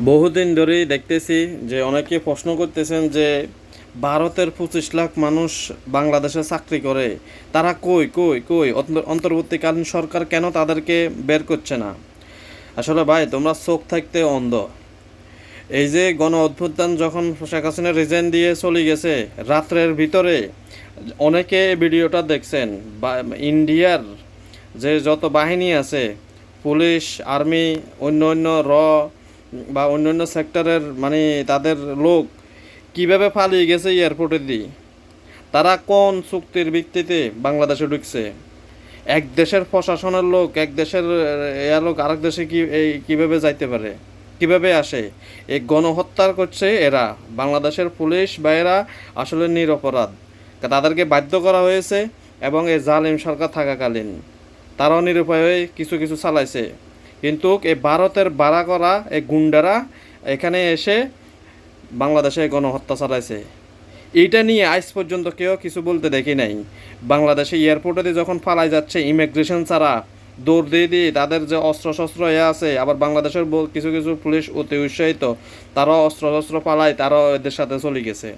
বহুদিন ধরেই দেখতেছি যে অনেকে প্রশ্ন করতেছেন যে ভারতের 25 লাখ মানুষ বাংলাদেশে চাকরি করে, তারা কই কই কই অন্তর্বর্তীকালীন সরকার কেন তাদেরকে বের করছে না? আসলে ভাই, তোমরা চোখ থাকতে অন্ধ। এই যে গণ অভ্যুত্থান যখন শেখ হাসিনা রিজাইন দিয়ে চলে গেছে, রাত্রের ভিতরে অনেকে ভিডিওটা দেখছেন। বা ইন্ডিয়ার যে যত বাহিনী আছে, পুলিশ, আর্মি, অন্য অন্য বা অন্যান্য সেক্টরের মানে তাদের লোক কিভাবে পালিয়ে গেছে এয়ারপোর্টে দিয়ে। তারা কোন চুক্তির ভিত্তিতে বাংলাদেশে ঢুকছে? এক দেশের প্রশাসনের লোক, এক দেশের লোক আরেক দেশে কিভাবে যাইতে পারে, কিভাবে আসে? এই গণহত্যা করছে এরা। বাংলাদেশের পুলিশ বা এরা আসলে নিরপরাধ, তাদেরকে বাধ্য করা হয়েছে। এবং এই জালিম সরকার থাকাকালীন তারাও নিরুপায় হয়ে কিছু কিছু চালাইছে। কিন্তু এই ভারতের ভাড়া করা এই গুন্ডারা এখানে এসে বাংলাদেশে গণহত্যা চালাইছে। এইটা নিয়ে আজ পর্যন্ত কেউ কিছু বলতে দেখি নাই। বাংলাদেশে এয়ারপোর্টে দিয়ে যখন পালাই যাচ্ছে ইমিগ্রেশন ছাড়া, দৌড় দিয়ে দিয়ে তাদের যে অস্ত্র শস্ত্র আছে, আবার বাংলাদেশের কিছু কিছু পুলিশ অতি উৎসাহিত, তারাও অস্ত্র শস্ত্র পালায়, তারাও এদের সাথে চলে গেছে।